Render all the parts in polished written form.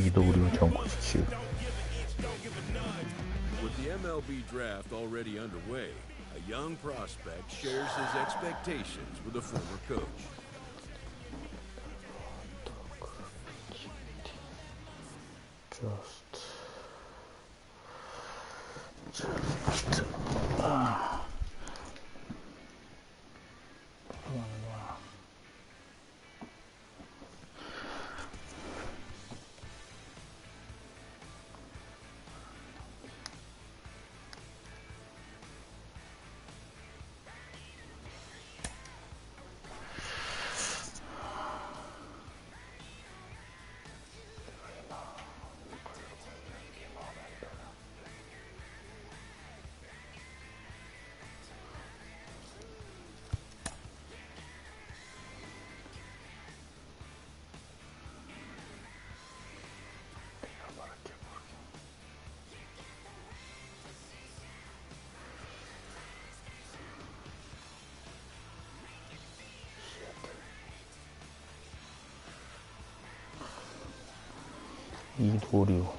이도우리오 전코치키우기. With the MLB draft already underway, a young prospect shares his expectations with a former coach.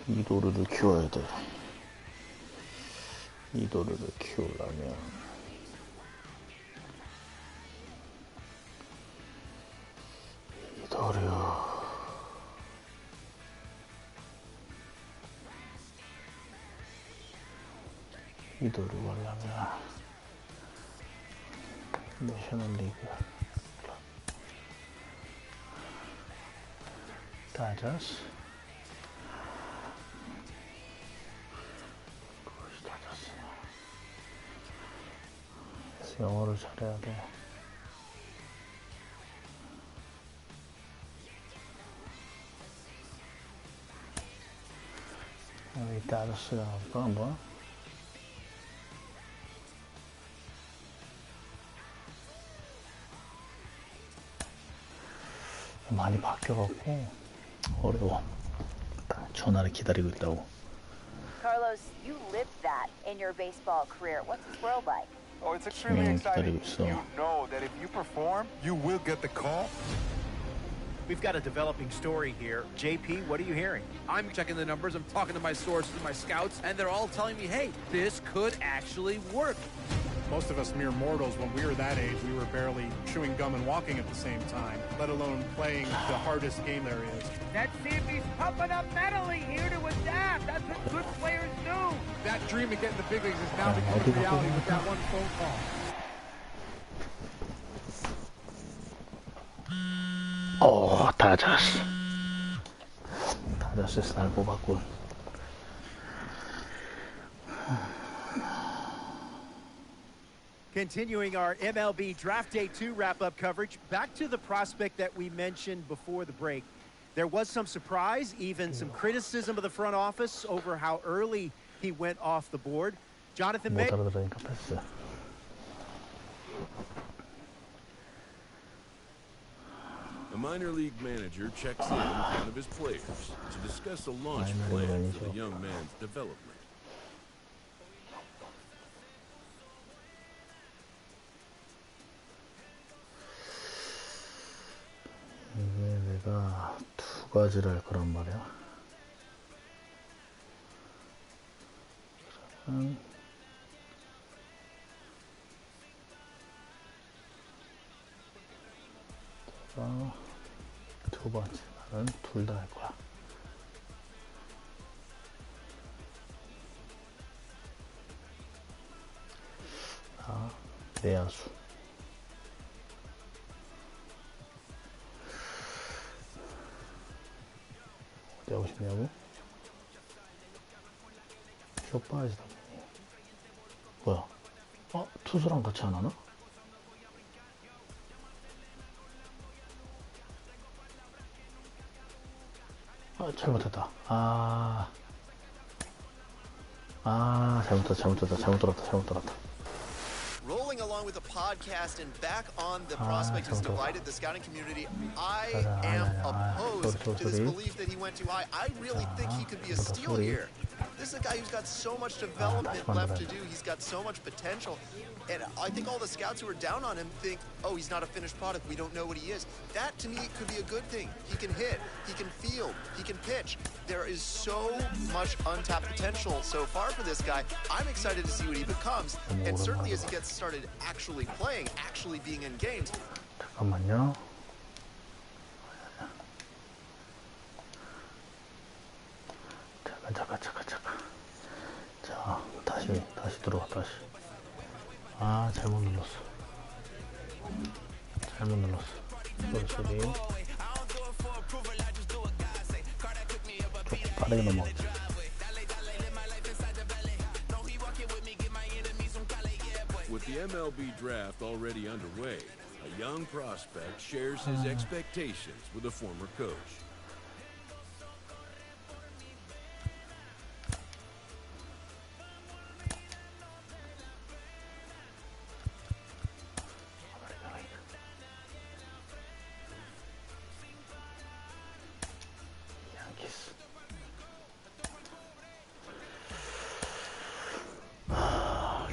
이도류를 키워야 돼. 이도류를 키우려면 이도류 하려면 내셔널리그 다저스 영어를 잘해야 돼. 여기 다저스가 나올까 한번? 많이 바뀌어갖고 어려워. 전화를 기다리고 있다고. Carlos, you lived that in your baseball career. What's this world like? Oh, it's extremely exciting. You know that if you perform, you will get the call. We've got a developing story here. JP, what are you hearing? I'm checking the numbers, I'm talking to my sources, my scouts, and they're all telling me, hey, this could actually work. Most of us mere mortals, when we were that age, we were barely chewing gum and walking at the same time, let alone playing the hardest game there is. Let's see if he's pumping up mentally here to adapt. That's what good players do. That dream of getting the big leagues is now becoming reality with that one phone call. 다저스 날 뽑았군. Continuing our MLB Draft Day 2 wrap-up coverage, back to the prospect that we mentioned before the break. There was some surprise, even some criticism of the front office over how early he went off the board. Jonathan May. A minor league manager checks in with one of his players to discuss a launch plan for the young man's development. 이게 내가 두 가지를 할 거란 말이야. 두 번째 나는 둘 다 할 거야. 내야수. 어디 하고 싶냐고? 쇼파에서 뭐야? 투수랑 같이 안 하나? 잘못했다. 잘못 들었다. Rolling along with the podcast and back on the prospect has divided the scouting community. I am opposed to this belief that he went too high. I really think he could be a steal here. This is a guy who's got so much development left to do. He's got so much potential. And I think all the scouts who are down on him think, oh, he's not a finished product. We don't know what he is. That, to me, could be a good thing. He can hit. He can field. He can pitch. There is so much untapped potential so far for this guy. I'm excited to see what he becomes. And certainly as he gets started actually playing, actually being in games. 잠깐만요. 잠깐. 자, 다시 들어와, 다시. 아, 잘못 눌렀어. 소리. 좀 빠르게 넘어갔지. With the MLB draft already underway, a young prospect shares his expectations with a former coach.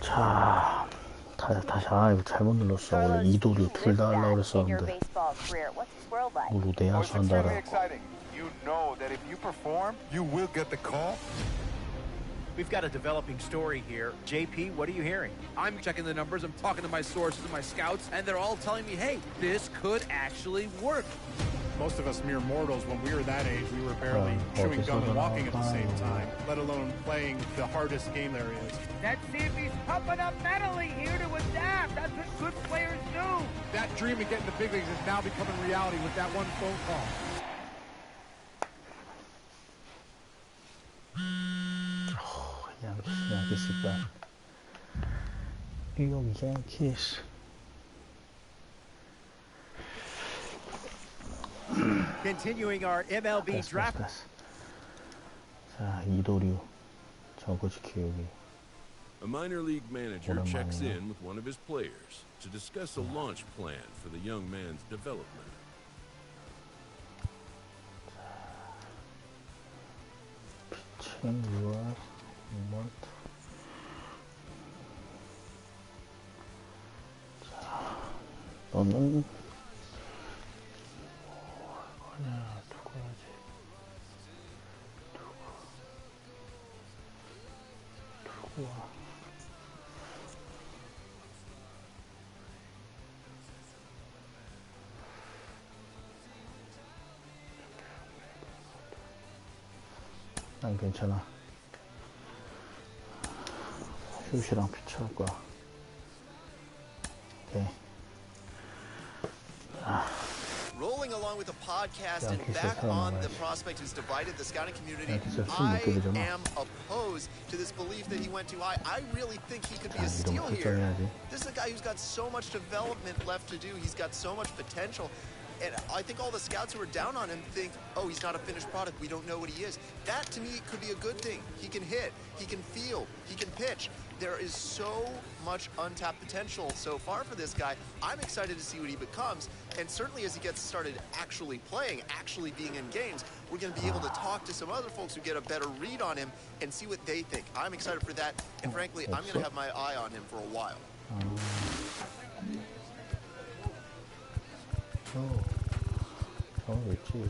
자, 다시 이거 잘못 눌렀어. 원래 이도류 둘 다 하려고 그랬었는데 뭐 내야수 한다라. You know that if you perform, you will get the call. We've got a developing story here. JP, what are you hearing? I'm checking the numbers, I'm talking to my sources and my scouts, and they're all telling me, hey, this could actually work. Most of us mere mortals, when we were that age, we were barely chewing gum and walking at the same time, let alone playing the hardest game there is. Let's see if he's pumping up mentally here to adapt. That's what good players do. That dream of getting the big leagues is now becoming reality with that one phone call. Yankees. New York Yankees. Continuing our MLB draft. 자, 이도류, 전코치키우기. A minor league manager checks in with one of his players to discuss a launch plan for the young man's development. 피칭 6월 month. 자, 너는 누구 하지? 누구야? 난 괜찮아. 휴시랑 피치할 거야. 오케이. Rolling along with the podcast and back on the prospect who's divided the scouting community, I am opposed to this belief that he went too high. I really think he could be a steal here. This is a guy who's got so much development left to do. He's got so much potential. And I think all the scouts who are down on him think, oh, he's not a finished product. We don't know what he is. That, to me, could be a good thing. He can hit. He can field. He can pitch. There is so much untapped potential so far for this guy. I'm excited to see what he becomes. And certainly as he gets started actually playing, actually being in games, we're going to be able to talk to some other folks who get a better read on him and see what they think. I'm excited for that. And frankly, I'm going to have my eye on him for a while. 있지.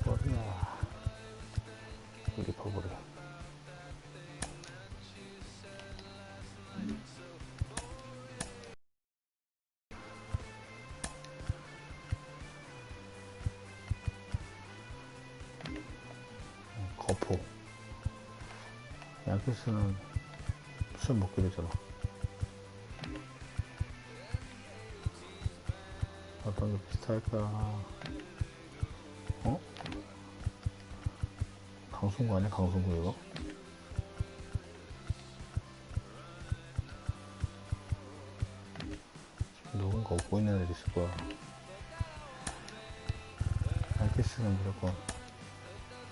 버리야. 우리 버버려. 거포. 야기스는 술 먹게 되잖아. 어떤 게 비슷할까? 어? 강승구 아니야? 강승구 이거? 누군가 웃고 있는 애들 있을 거야. 알키스는 무조건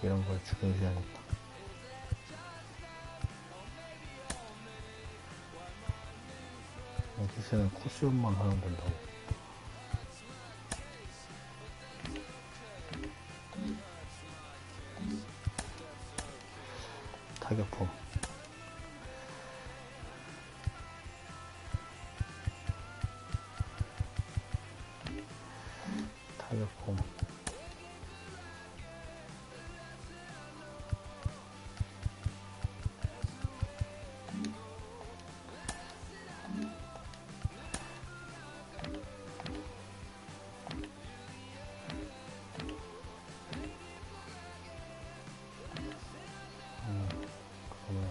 이런 걸 중요시하니까. 양키스는 코스염만 하면 된다고. 타격폼. 타격폼. 그러면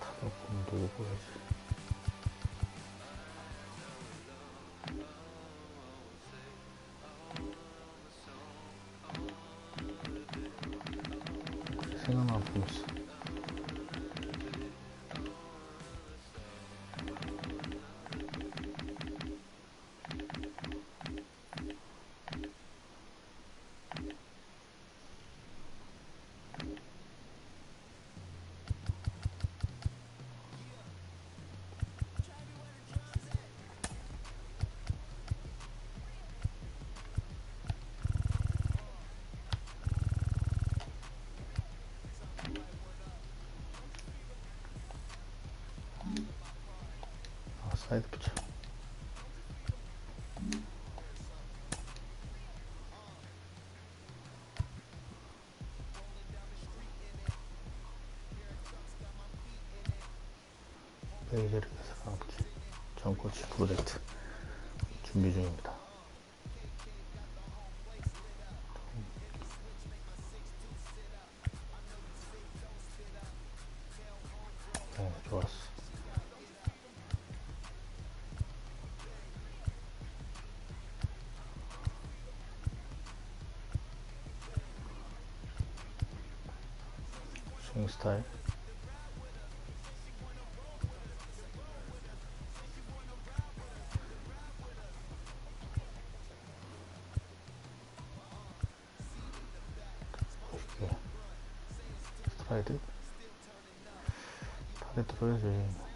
타격폼도 오고야지. 생각나는 폼 있어. 사이드 피쳐. 메이저리그에서 감기 전코치 프로젝트 준비 중입니다. 네, 좋았어. 스윙 스타일. 멋있게. 스트라이드. 타겟 들어야지.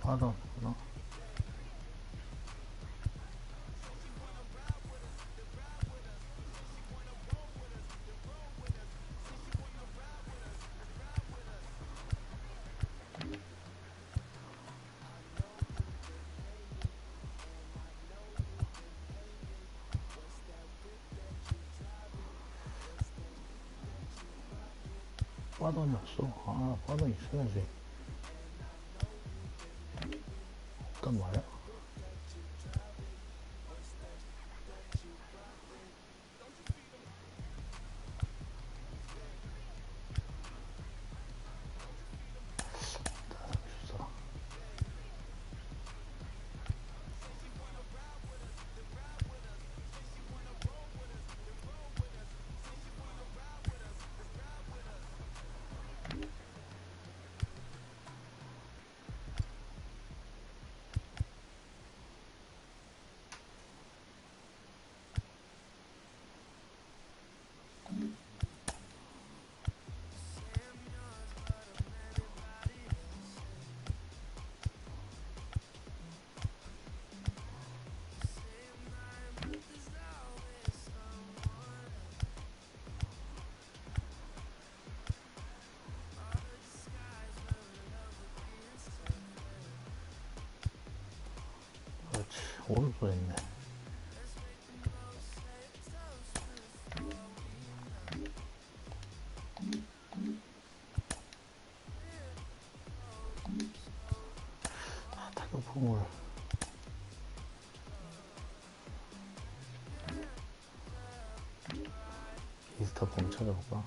받아. 빠던이 없어. 아, 빠던 있어야지. 없단 말이야? 오를 뻔했네. 아, 타격폼을 비스타 폼 찾아볼까?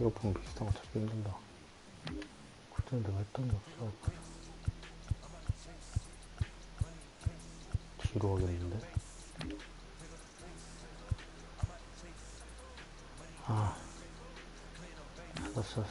타격폼 비슷한 거 찾기 힘든다. 그때는 내가 했던 게 없어. 뒤로 하겠는데? 아, 알았어.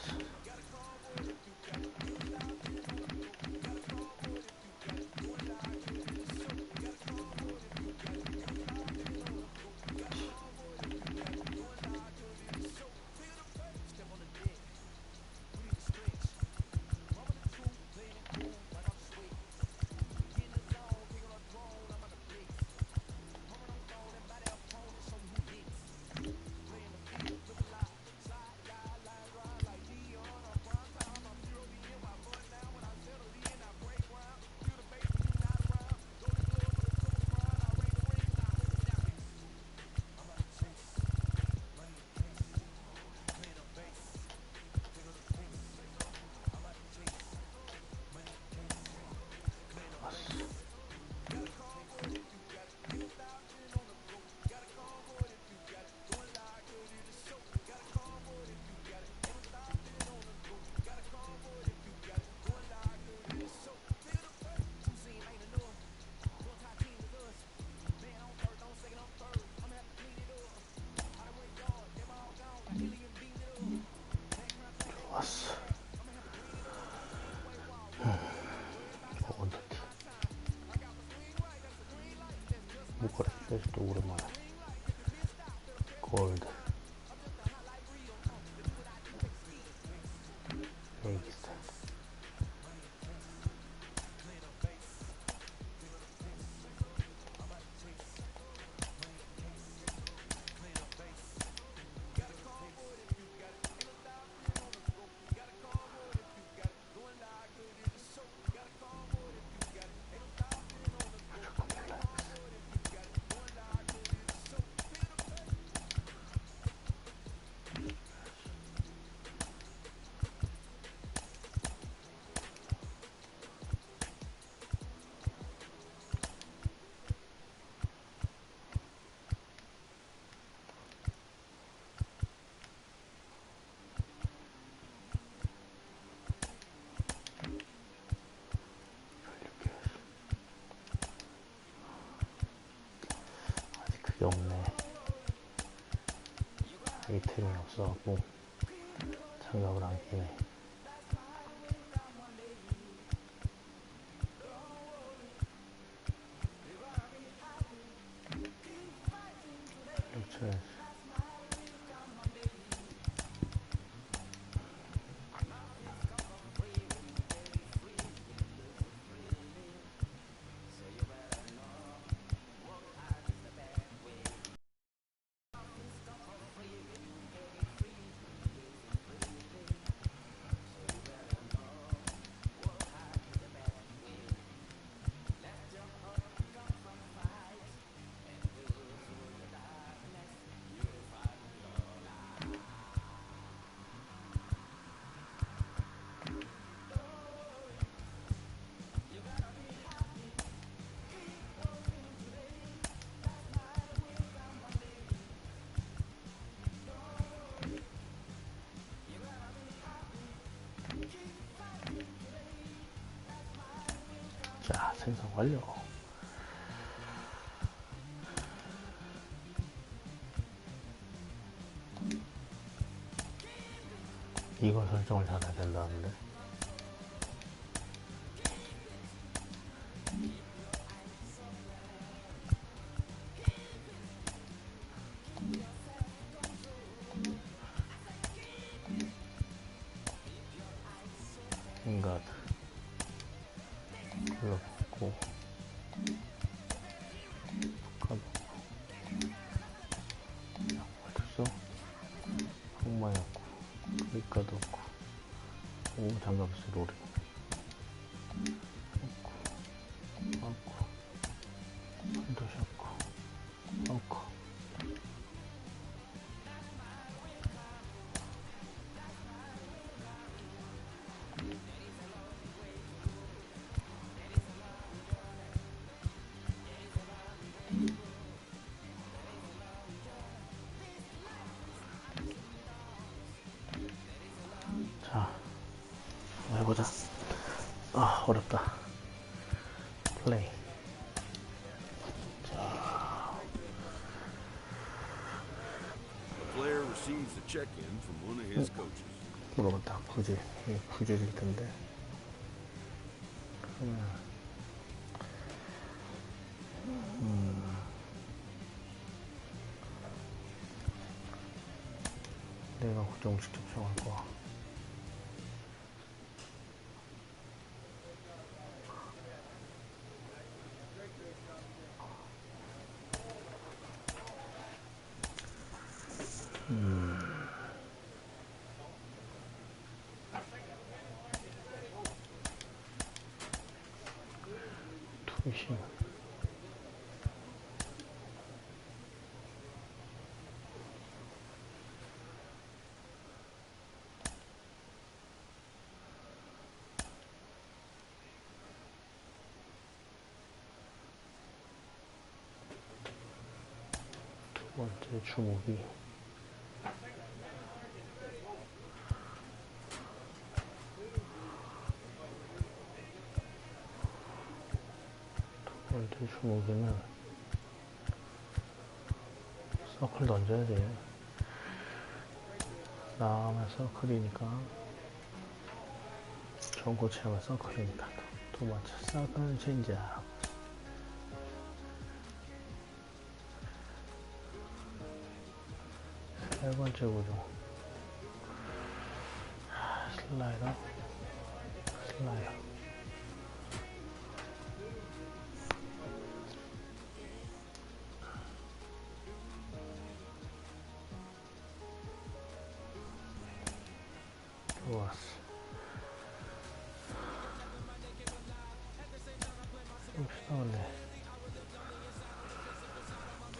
좋았어. 원터티. 목걸이 셋이 또 오랜만에. 골드. 레이기스타. 그게 없네. 아이템이 없어갖고 장갑을 안 끼네. 그렇죠. 자, 생성 완료. 이거 설정을 잘해야 된다는데. 인가드 눌러보고 가보고 맞췄어? 항마였고 그립가도 없고 오 장갑 있어 로리 없고 없고 한도시 없고 없고 어렵다. 플레이. The player receives a check-in from one of his coaches. 물어봤다. 부질일 텐데. 내가 고정 직접 정할 거야. 투심. 두 번째 주목이 주목이는 서클 던져야 돼. 나만 서클이니까 전코치 하면 서클이니까. 두 번째 서클 진작. 세 번째 구조 슬라이더. 좋았어. 시원해.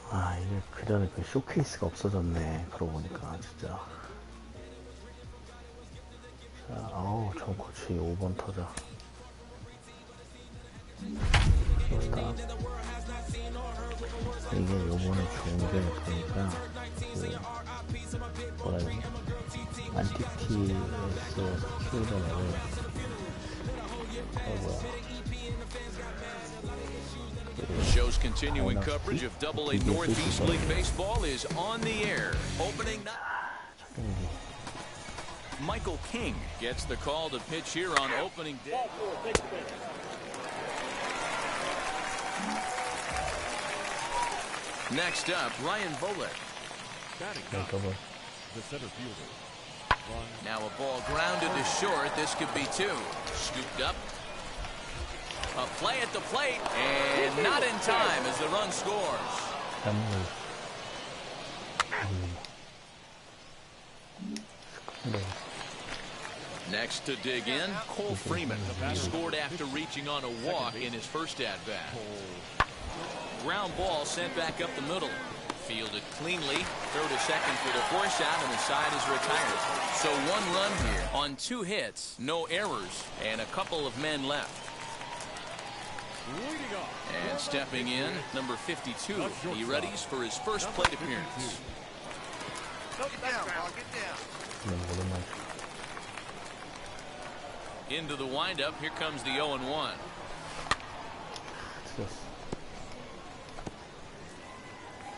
아, 이게 그 전에 그 쇼케이스가 없어졌네. 그러고 보니까 진짜. 자, 전코치 5번 타자. 스탑. 이게 요번에 좋은 게 보니까 뭐라 해야 되나? RTTS에서 키우던 애를 Show's continuing coverage of Double-A Northeast League Baseball is on the air. Opening night. Michael King gets the call to pitch here on opening day. Next up, Ryan Volek. The center fielder. Now a ball grounded to short. This could be two. Scooped up. A play at the plate, and not in time as the run scores. Next to dig in, Cole Freeman. He scored after reaching on a walk in his first at-bat. Ground ball sent back up the middle. Fielded cleanly. Throw to second for the force out, and the side is retired. So one run here on 2 hits, no errors, and a couple of men left. And stepping in, number 52. He readies for his first plate appearance. Get down, Paul, get down. Into the windup, here comes the 0-1.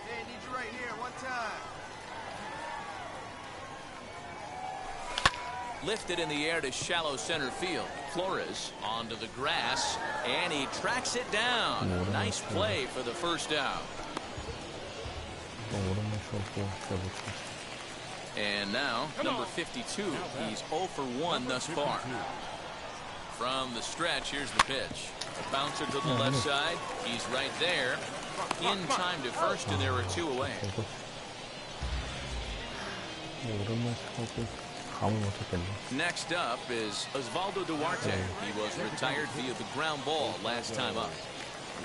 Hey, need you right here, one time. Lifted in the air to shallow center field. Flores onto the grass, and he tracks it down. Nice play for the first out. And now, number 52. He's 0 for 1 thus far. From the stretch, here's the pitch. A bouncer to the left side. He's right there. In time to first, and there are 2 away. Next up is Osvaldo Duarte. He was retired via the ground ball last time up.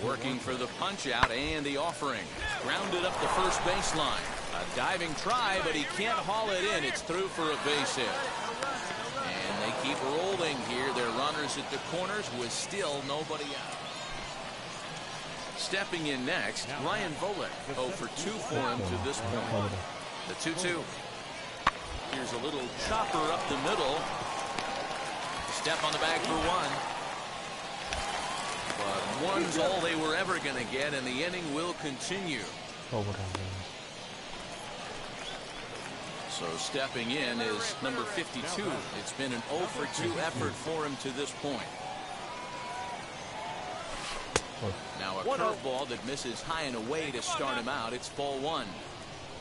Working for the punch out and the offering. Grounded up the first baseline. A diving try, but he can't haul it in. It's through for a base hit. And they keep rolling here. Their runners at the corners with still nobody out. Stepping in next, Ryan Volek. 0 for 2 for him to this point. The 2-2. Here's a little chopper up the middle. Step on the bag for 1. But one's all they were ever going to get, and the inning will continue. So stepping in is number 52. It's been an 0 for 2 effort for him to this point. Now a curveball that misses high and away to start him out. It's ball 1.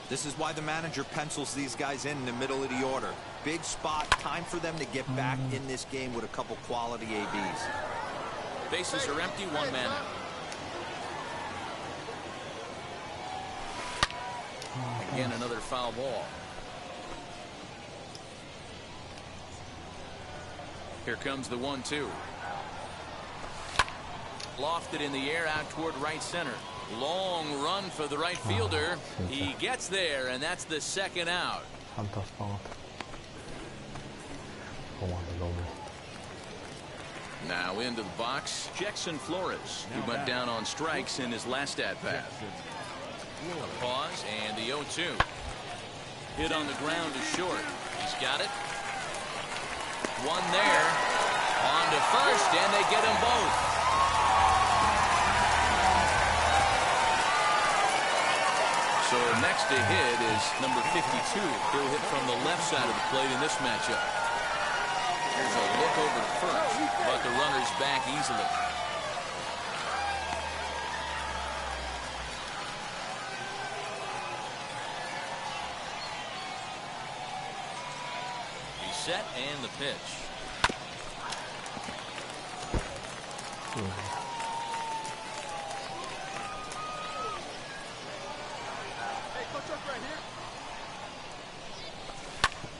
This is why the manager pencils these guys in the middle of the order. Big spot, time for them to get back in this game with a couple quality ABs. Bases are empty, 1 man out. Again, another foul ball. Here comes the 1-2. Lofted in the air out toward right center. Long run for the right fielder. He gets there, and that's the second out. Now into the box, Jackson Flores, who went down on strikes in his last at-bat. A pause, and the 0-2. Hit on the ground is short. He's got it. One there. On to first, and they get them both. So next to hit is number 52. He'll hit from the left side of the plate in this matchup. Here's a look over to first, but the runner's back easily. He's set, and the pitch.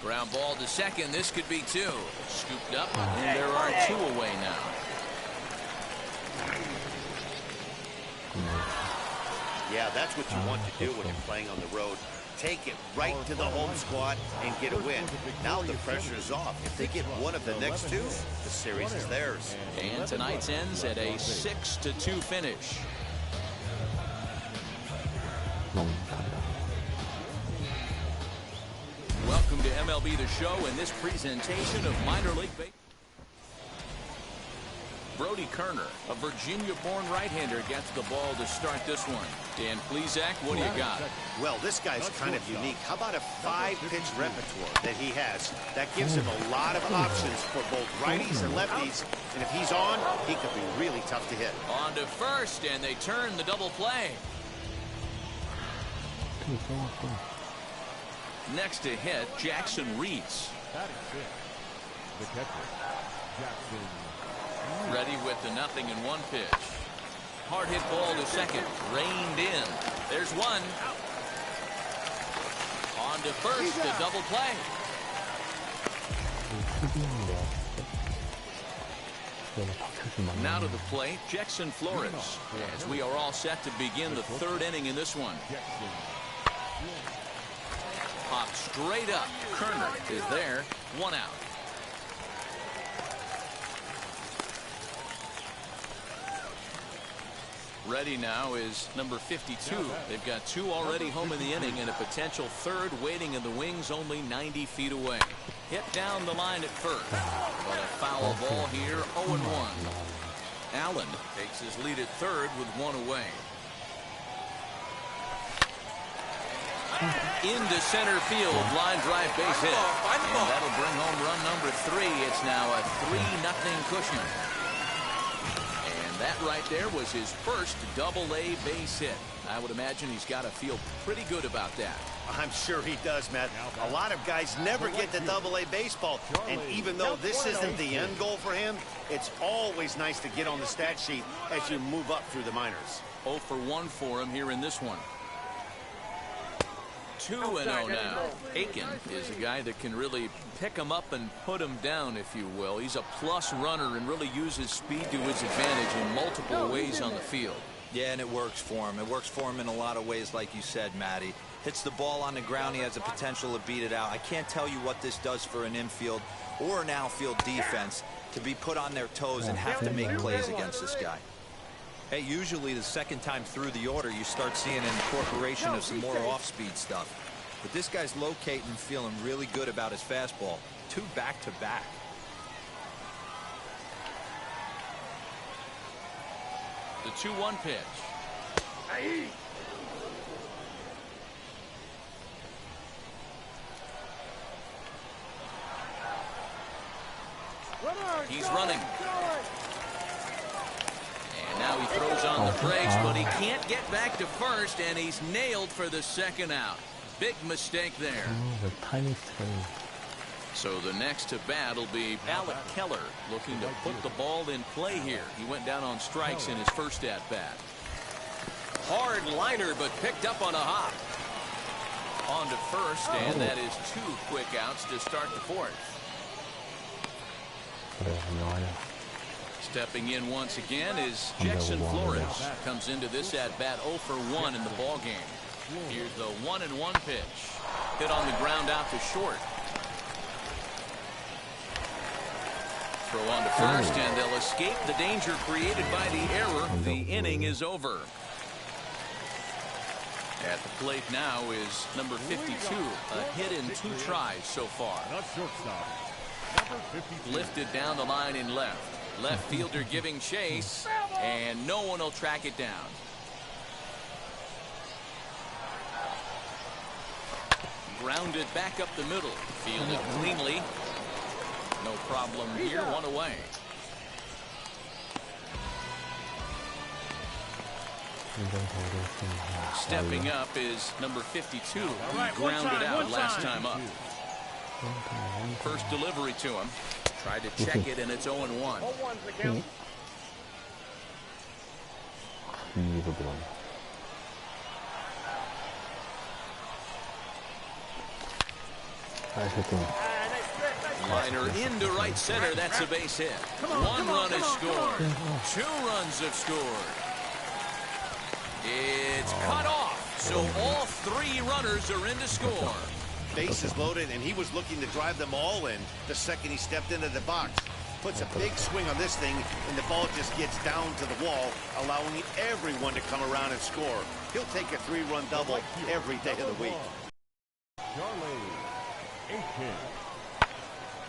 Ground ball to second. This could be 2. Scooped up, and there are 2 away now. Yeah, that's what you want to do when you're playing on the road. Take it right to the home squad and get a win. Now the pressure is off. If they get one of the next 2, the series is theirs. And tonight's ends at a 6-2 finish. Welcome to MLB The Show and this presentation of minor league baseball. Brody Kerner, a Virginia-born right-hander, gets the ball to start this one. Dan Plesac, what do you got? Well, this guy's kind of unique. How about a 5-pitch repertoire that he has? That gives him a lot of options for both righties and lefties. And if he's on, he could be really tough to hit. On to first, and they turn the double play. Next to hit, Jackson Reeds. The catcher, Jackson. Ready with the 0-1 pitch. Hard hit ball to second. Reined in. There's one. On to first, the double play. Now to the plate, Jackson Flores. As we are all set to begin the 3rd inning in this one. Popped straight up. Kerner is there. 1 out. Ready now is number 52. They've got 2 already home in the inning and a potential 3rd waiting in the wings only 90 feet away. Hit down the line at first. But a foul ball here, 0-1. Allen takes his lead at 3rd with 1 away. Into center field, line drive base hit. And that'll bring home run number 3. It's now a 3-0 Cushman. That right there was his first double-A base hit. I would imagine he's got to feel pretty good about that. I'm sure he does, Matt. A lot of guys never get to double-A baseball. And even though this isn't the end goal for him, it's always nice to get on the stat sheet as you move up through the minors. 0 for 1 for him here in this one. 2-0 now. Aiken is a guy that can really pick him up and put him down, if you will. He's a plus runner and really uses speed to his advantage in multiple ways on the field. Yeah, and it works for him. It works for him in a lot of ways, like you said, Matty. Hits the ball on the ground. He has the potential to beat it out. I can't tell you what this does for an infield or an outfield defense to be put on their toes and have to make plays against this guy. Hey, usually the second time through the order, you start seeing an incorporation of some more off-speed stuff. But this guy's locating and feeling really good about his fastball. 2 back-to-back. The 2-1 pitch. He's running. And now he throws on the brakes, but he can't get back to first, and he's nailed for the second out. Big mistake there. The tiny thing. So the next to bat will be Alec Keller, looking to put the ball in play here. He went down on strikes in his first at-bat. Hard liner, but picked up on a hop. On to first, and that is 2 quick outs to start the fourth. Stepping in once again is Jackson Flores. Comes into this at-bat 0 for 1 in the ball game. Here's the 1-1 pitch. Hit on the ground out to short. Throw on to first, and they'll escape the danger created by the error. The inning is over. At the plate now is number 52. A hit in 2 tries so far. Lifted down the line in left. Left fielder giving chase, and no one will track it down. Grounded back up the middle. Fielded cleanly. No problem here. 1 away. Stepping up is number 52. He grounded out last time up. First delivery to him. Tried to check it, and it's 0-1. Liner into right center. That's a base hit. 1 run is scored. 2 runs have scored. It's cut off. So all 3 runners are in to score. Bases loaded, and he was looking to drive them all in the second he stepped into the box. Puts a big swing on this thing, and the ball just gets down to the wall, allowing everyone to come around and score. He'll take a 3-run double every day of the week.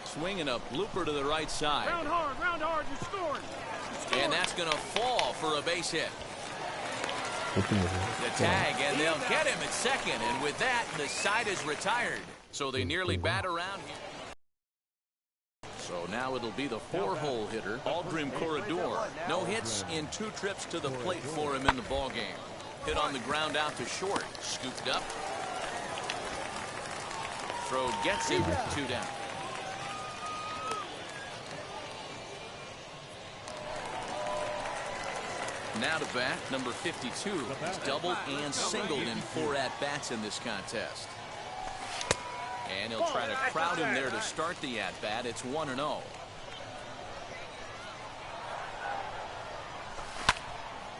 Swinging a blooper to the right side. Round hard, you're scoring. And that's going to fall for a base hit. The tag, and they'll get him at second, and with that, the side is retired. So they nearly bat around here. So now it'll be the 4-hole hitter, Aldrin Corredor. No hits in 2 trips to the plate for him in the ballgame. Hit on the ground out to short. Scooped up. Throw gets him. 2 down. Now to bat, number 52. He's doubled and singled in 4 at-bats in this contest. And he'll try to crowd him there to start the at-bat. It's 1-0.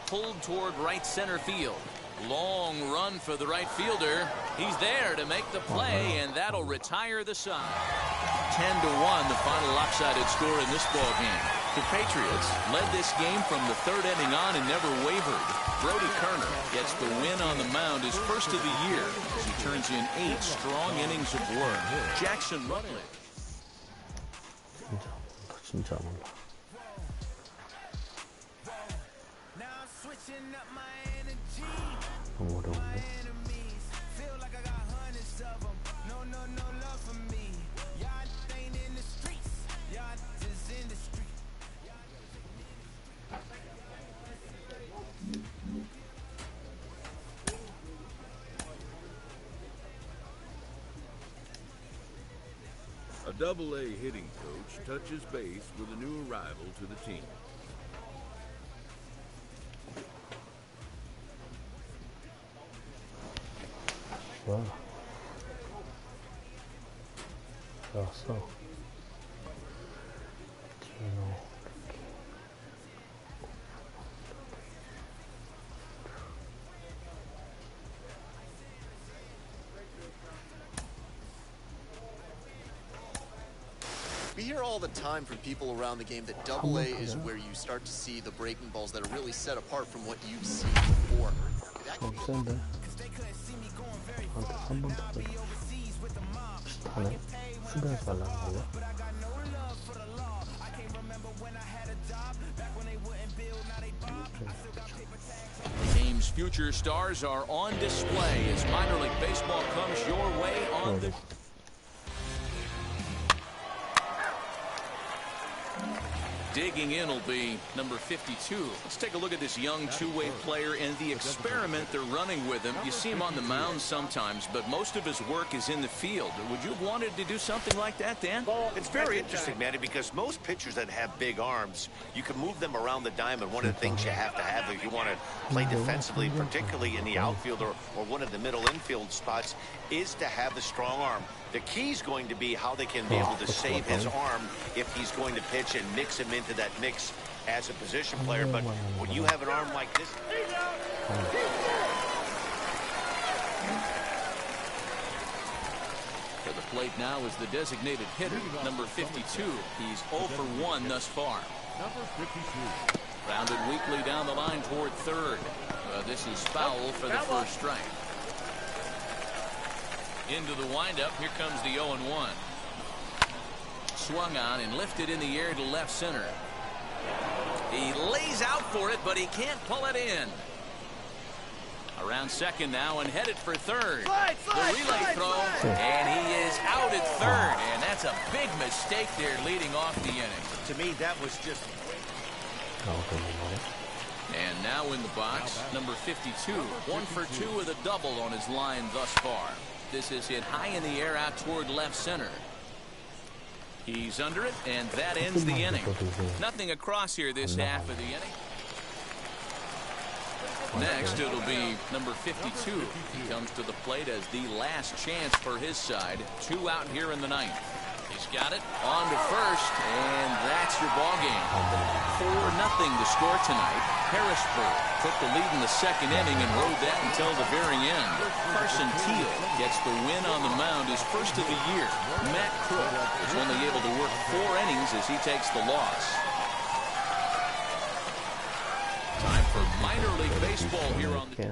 Pulled toward right center field. Long run for the right fielder. He's there to make the play, and that'll retire the side. 10-1, the final lopsided score in this ball game. The Patriots led this game from the 3rd inning on and never wavered. Brody Kerner gets the win on the mound, his first of the year, as he turns in 8 strong innings of work. Jackson Rutledge. 진짜 몰라. 너무 어려운데? A Double-A hitting coach touches base with a new arrival to the team. 좋아. 좋았어. We hear all the time from people around the game that Double-A is where you start to see the breaking balls that are really set apart from what you've seen before. 센데. 한테 3번 타자 비슷하네. 수비하지 말라는 거야? 좀 future stars are on display as minor league baseball comes your way on the... Digging in will be number 52. Let's take a look at this young two-way player and the experiment they're running with him. You see him on the mound sometimes, but most of his work is in the field. Would you have wanted to do something like that, Dan? It's very interesting, Manny, because most pitchers that have big arms, you can move them around the diamond. One of the things you have to have if you want to play defensively, particularly in the outfield or one of the middle infield spots, is to have the strong arm. The key is going to be how they can be able to save his arm if he's going to pitch and mix him into that mix as a position player. But when you have an arm like this... To the plate now is the designated hitter, number 52. He's 0 for 1 thus far. Number 52. Rounded weakly down the line toward third. This is foul for the first strike. Into the windup. Here comes the 0-1. Swung on and lifted in the air to left center. He lays out for it, but he can't pull it in. Around second now and headed for third. The relay throw, and he is out at third. And that's a big mistake there leading off the inning. To me, that was just... And now in the box, number 52. 1 for 2 with a double on his line thus far. This is hit high in the air out toward left center. He's under it, and that ends the inning. Nothing across here this half of the inning. Next, it'll be number 52. He comes to the plate as the last chance for his side. 2 out here in the ninth. He's got it on to first, and that's your ball game. 4-0 the score tonight. Harrisburg took the lead in the second inning and rode that until the very end. Carson Teal gets the win on the mound, his first of the year. Matt Crook is only able to work 4 innings as he takes the loss. Time for minor league baseball here on the...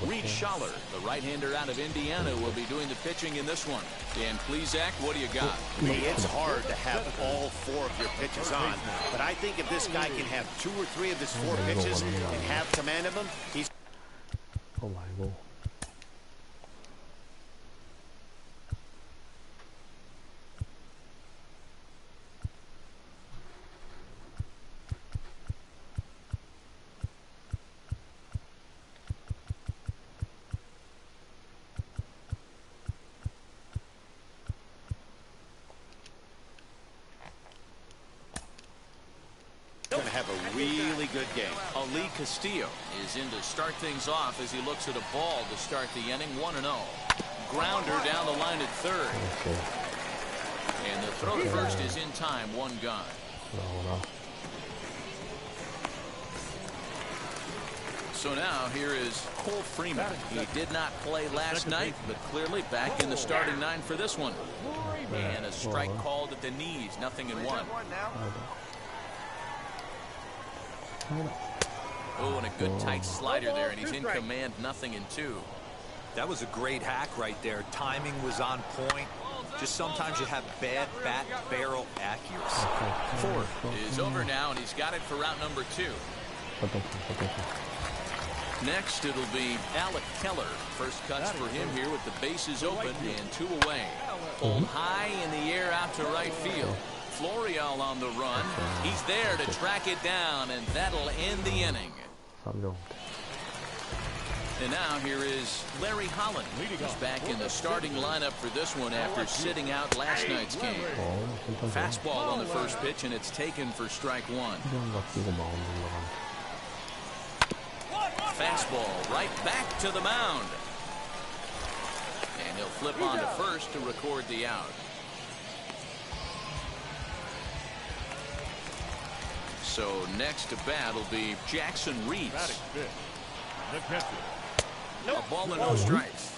Reed Schaller, the right-hander out of Indiana, will be doing the pitching in this one. Dan Plesac, what do you got? It's hard to have all 4 of your pitches on, but I think if this guy can have 2 or 3 of his 4 pitches and have command of them, he's... Oh my God. Going to have a really good game. Ali Castillo is in to start things off as he looks at a ball to start the inning. 1-0. Grounder down the line at third. And the throw to first is in time. 1 gone. So now here is Cole Freeman. He did not play last night, but clearly back in the starting 9 for this one. And a strike called at the knees. 0-1. Oh, and a good tight slider there, and he's in command. 0-2. That was a great hack right there. Timing was on point. Just sometimes you have bad bat barrel accuracy. 4th is over now, and he's got it for route number 2. Next, it'll be Alec Keller. First cuts for him here with the bases open and 2 away. Pulled high in the air out to right field. Florial on the run. He's there to track it down, and that'll end the inning. And now here is Larry Holland. He's back in the starting lineup for this one after sitting out last night's game. Fastball on the first pitch, and it's taken for strike 1. Fastball right back to the mound. And he'll flip on to first to record the out. So next to bat will be Jackson Reeves. A ball and no strikes.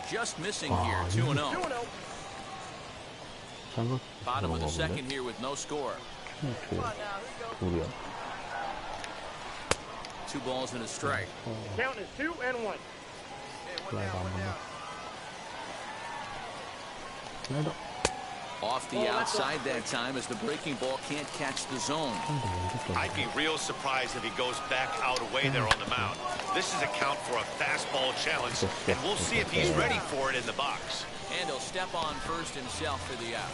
Just missing here. 2-0. Bottom of the second here with no score. 2 balls and a strike. Count is 2-1. Off the outside that time as the breaking ball can't catch the zone. I'd be real surprised if he goes back out away there on the mound. This is a count for a fastball challenge, and we'll see if he's ready for it in the box. And he'll step on first himself for the out.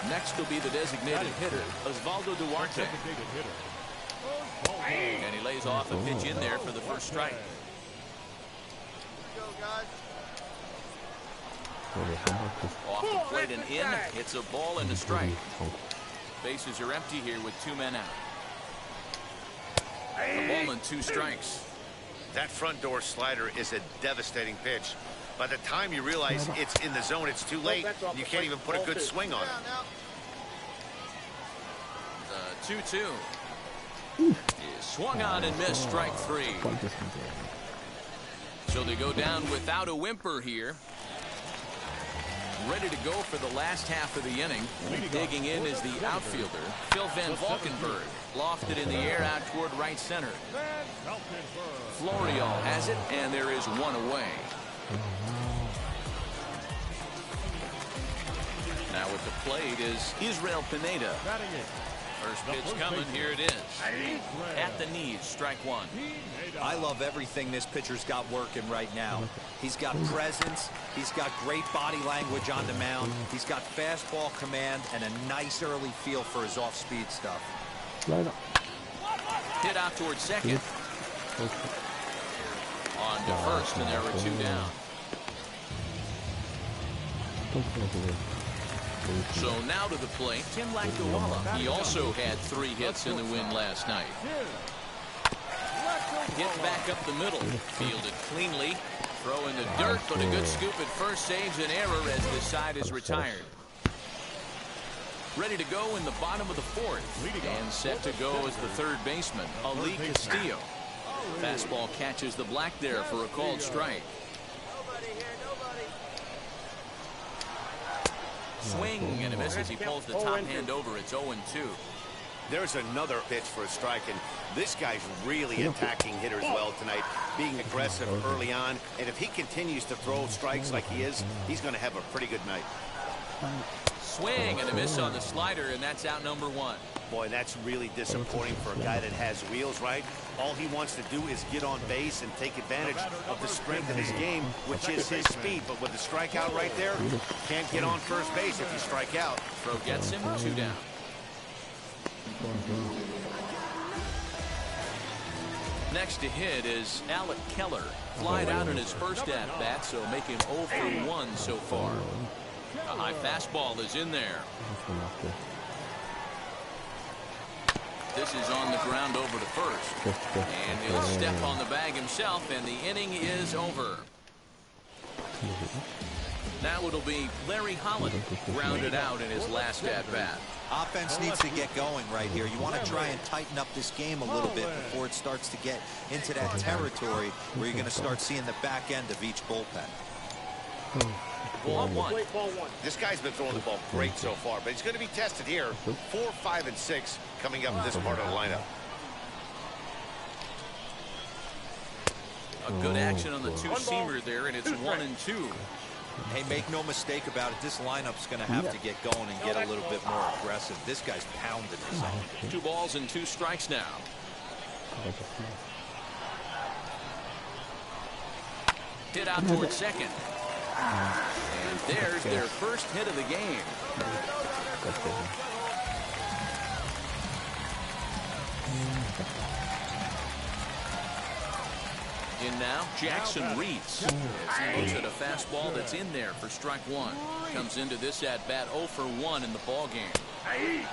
Next will be the designated hitter, Osvaldo Duarte. And he lays off a pitch in there for the first strike. Off the plate and in. It's a ball and a strike. Bases are empty here with 2 men out. A ball and 2 strikes. That front door slider is a devastating pitch. By the time you realize it's in the zone, it's too late. You can't even put a good swing on it. The 2-2 is swung on and missed, strike 3. So they go down without a whimper here. Ready to go for the last half of the inning. Digging in is the outfielder, Phil Van Valkenburg. Lofted in the air out toward right center. Florial has it, and there is 1 away. Now at the plate is Israel Pineda. First pitch coming, here it is. At the knees, strike 1. I love everything this pitcher's got working right now. He's got presence, he's got great body language on the mound, he's got fastball command, and a nice early feel for his off-speed stuff. Hit out towards second. On to first, and there were 2 down. So now to the plate, Tim Lakdawala. He also had 3 hits in the win last night. Hit back up the middle. Fielded cleanly. Throw in the dirt, but a good scoop at first saves an error as this side is retired. Ready to go in the bottom of the 4th. And set to go as the 3rd baseman, Ali Castillo. Fastball catches the black there for a called strike. Swing and a miss as he pulls the top hand over. It's 0-2. There's another pitch for a strike, and this guy's really attacking hitters well tonight, being aggressive early on, and if he continues to throw strikes like he is, he's going to have a pretty good night. Swing and a miss on the slider, and that's out number 1. Boy, that's really disappointing for a guy that has wheels, right? All he wants to do is get on base and take advantage of the strength of his game, which is his speed. But with the strikeout right there, can't get on first base if you strike out. Throw gets him, 2 down. Next to hit is Alec Keller. Flied out in his first at-bat, so make him 0 for 1 so far. A high fastball is in there. This is on the ground over to first. And he'll step on the bag himself, and the inning is over. Now it'll be Larry Holland grounded out in his last at-bat. Offense needs to get going right here. You want to try and tighten up this game a little bit before it starts to get into that territory where you're going to start seeing the back end of each bullpen. Ball 1. This guy's been throwing the ball great so far, but he's going to be tested here. 4, 5, and 6 coming up in this part of the lineup. A good action on the 2-seamer there, and it's 1-2. Hey, make no mistake about it. This lineup's going to have to get going and get a little bit more aggressive. This guy's pounding this thing. 2 balls and 2 strikes now. Hit out towards second. And there's their first hit of the game. In now, Jackson Reeds. As he looks at a fastball that's in there for strike 1. Comes into this at-bat 0 for 1 in the ball game.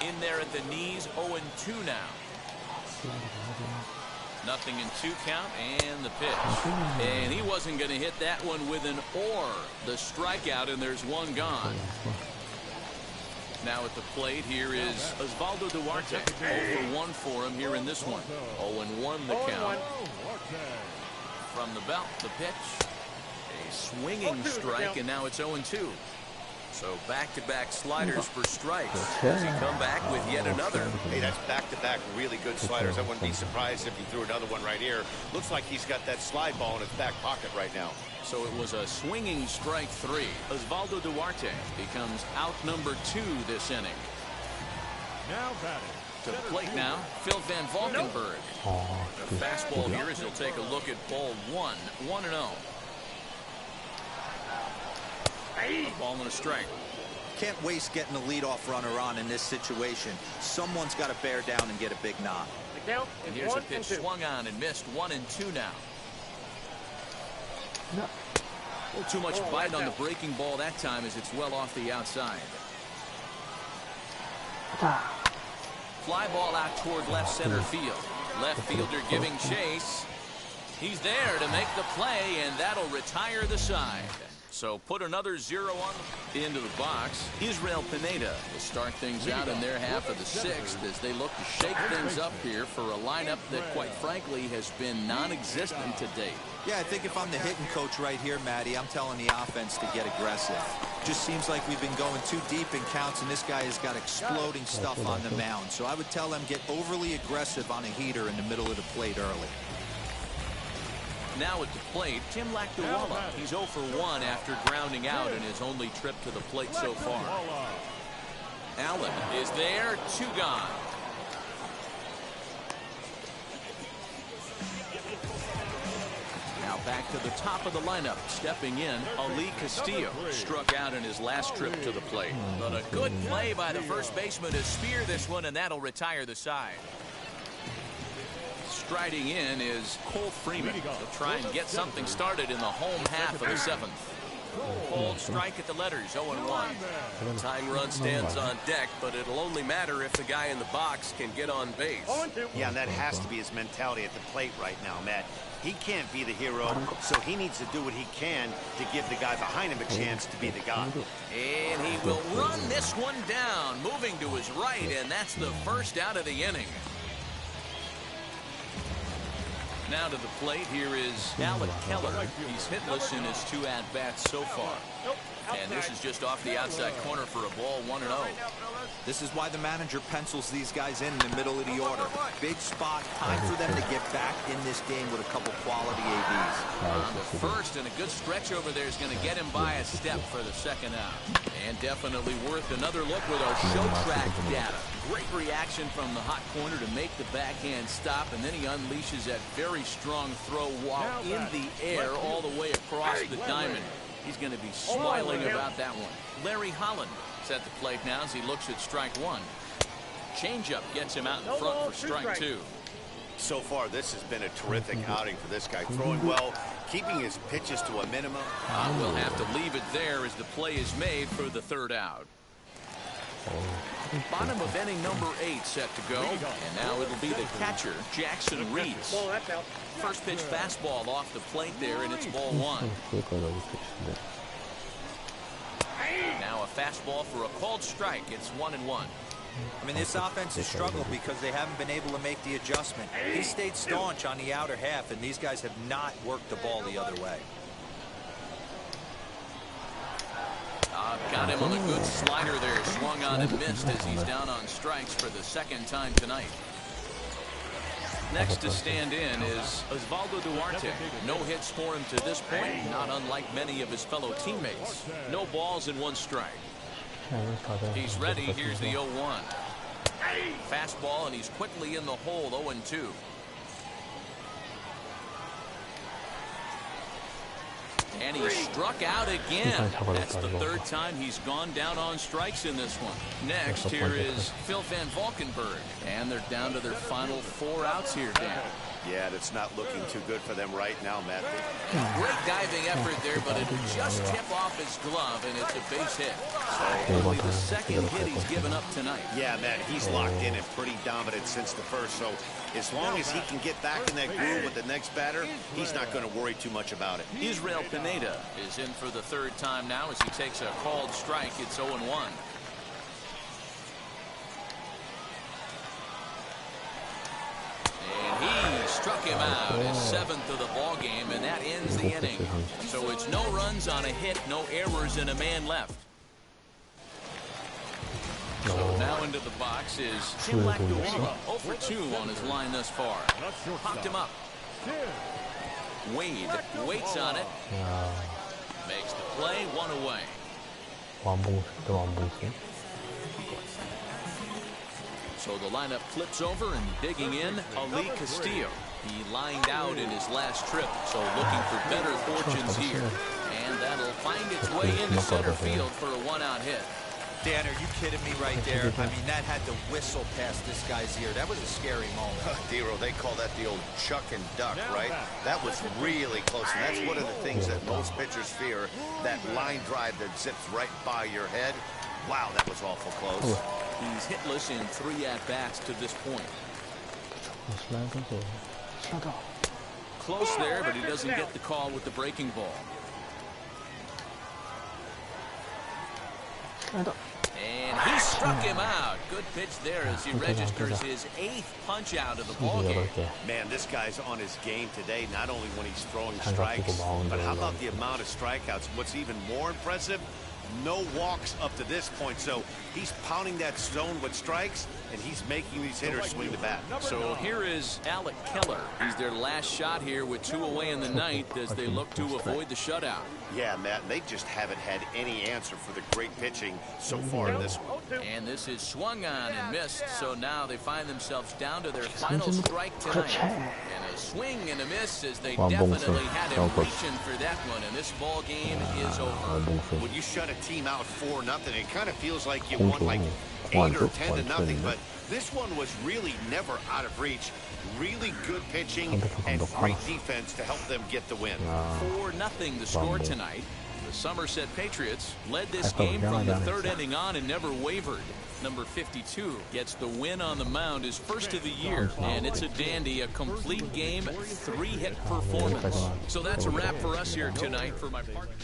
In there at the knees, 0-2 now. Nothing in 2 count, and the pitch. And he wasn't going to hit that one with an or. The strikeout, and there's 1 gone. Now at the plate, here is Osvaldo Duarte. 0 for 1 for him here in this one. 0-1 the count. From the belt, the pitch. A swinging strike, and now it's 0-2. So back-to-back sliders for strikes. Does he come back with yet another? Hey, that's back-to-back really good sliders. I wouldn't be surprised if he threw another one right here. Looks like he's got that slide ball in his back pocket right now. So it was a swinging strike 3. Osvaldo Duarte becomes out number 2 this inning. Now batting. To the plate now, Phil Van Valkenburg. The fastball here as he'll take a look at ball 1, 1-0. A ball and a strike. Can't waste getting a leadoff runner on in this situation. Someone's got to bear down and get a big knock. And here's a pitch swung on and missed. 1-2 now. No. A little too much bite on the breaking ball that time as it's well off the outside. Fly ball out toward left center field. Left fielder giving chase. He's there to make the play, and that'll retire the side. So put another 0 on the end of the box. Israel Pineda will start things out in their half of the 6th as they look to shake things up here for a lineup that, quite frankly, has been non-existent to date. Yeah, I think if I'm the hitting coach right here, Matty, I'm telling the offense to get aggressive. Just seems like we've been going too deep in counts, and this guy has got exploding stuff on the mound. So I would tell them get overly aggressive on a heater in the middle of the plate early. Now at the plate, Tim Lakdawalla. He's 0 for 1 after grounding out in his only trip to the plate so far. Allen is there, 2 gone. Now back to the top of the lineup. Stepping in, Ali Castillo. Struck out in his last trip to the plate. But a good play by the first baseman to spear this one, and that'll retire the side. Striding in is Cole Freeman to try and get something started in the home half of the 7th. Cold strike at the letters, 0-1. Tying run stands on deck, but it'll only matter if the guy in the box can get on base. Yeah, and that has to be his mentality at the plate right now, Matt. He can't be the hero, so he needs to do what he can to give the guy behind him a chance to be the guy. And he will run this one down, moving to his right, and that's the first out of the inning. Now to the plate, here is Alec Keller. He's hitless in his 2 at-bats so far. And this is just off the outside corner for a ball, 1-0. This is why the manager pencils these guys in the middle of the order. Big spot, time for them to get back in this game with a couple quality ABs. The first, and a good stretch over there is going to get him by a step for the 2nd out. And definitely worth another look with our show track data. Great reaction from the hot corner to make the backhand stop, and then he unleashes that very strong throw while in the air all the way across the diamond. He's going to be smiling about that one. Larry Holland is at the plate now as he looks at strike 1. Changeup gets him out in front for strike 2. So far, this has been a terrific outing for this guy. Throwing well, keeping his pitches to a minimum. We'll have to leave it there as the play is made for the 3rd out. Bottom of inning number 8 set to go. And now it'll be the catcher, Jackson Reeds. First pitch fastball off the plate there, and it's ball 1. Now a fastball for a called strike. It's 1-1. I mean, this offense has struggled because they haven't been able to make the adjustment. He stayed staunch on the outer half, and these guys have not worked the ball the other way. Got him on a good slider there. Swung on and missed as he's down on strikes for the 2nd time tonight. Next to stand in is Osvaldo Duarte. No hits for him to this point, not unlike many of his fellow teammates. No balls and 1 strike. He's ready. Here's the 0-1. Fastball, and he's quickly in the hole, 0-2. And he struck out again. That's the 3rd time he's gone down on strikes in this one. Next, here is Phil Van Valkenburg. And they're down to their final 4 outs here, Dan. Yeah, that's not looking too good for them right now, Matt. Great diving effort there, but it just tip off his glove, and it's a base hit. So only the 2nd hit he's given up tonight. Yeah, Matt, he's locked in and pretty dominant since the first. So as long as he can get back in that groove with the next batter, he's not going to worry too much about it. Israel Pineda is in for the 3rd time now as he takes a called strike. It's 0-1. And he struck him out, his 7th of the ball game, and that ends the inning. So it's no runs on a hit, no errors, and a man left. Now into the box is Tim Lactuara. 0 for 2 on his line thus far. Popped him up. Wade waits on it. Makes the play, 1 away. So the lineup flips over and digging in, Ali Castillo. He lined out in his last trip, so looking for better fortunes here. And that'll find its way into center field for a 1-out hit. Dan, are you kidding me right there? I mean, that had to whistle past this guy's ear. That was a scary moment. Dero, they call that the old chuck and duck, right? That was really close, and that's one of the things that most pitchers fear, that line drive that zips right by your head. Wow, that was awful close. He's hitless in 3 at-bats to this point. Close there, but he doesn't get the call with the breaking ball. And he struck him out. Good pitch there as he registers his 8th punch out of the ballgame. Man, this guy's on his game today, not only when he's throwing strikes, but how about the amount of strikeouts? What's even more impressive, no walks up to this point. So he's pounding that zone with strikes, and he's making these hitters swing the bat. So here is Alec Keller. He's their last shot here with 2 away in the ninth as they look to avoid the shutout. Yeah, Matt, they just haven't had any answer for the great pitching so far in this one. And this is swung on and missed, so now they find themselves down to their final strike tonight. And a swing and a miss as they definitely had him reaching for that one, and this ball game is over. When you shut a team out 4-0, it kind of feels like you won like 8 or 10-0, but this one was really never out of reach. Really good pitching and great defense to help them get the win. 4-0 the score tonight. The Somerset Patriots led this game from the 3rd inning on and never wavered. Number 52 gets the win on the mound, his first of the year, and it's a dandy, a complete game, 3-hit performance. So that's a wrap for us here tonight. For my partner.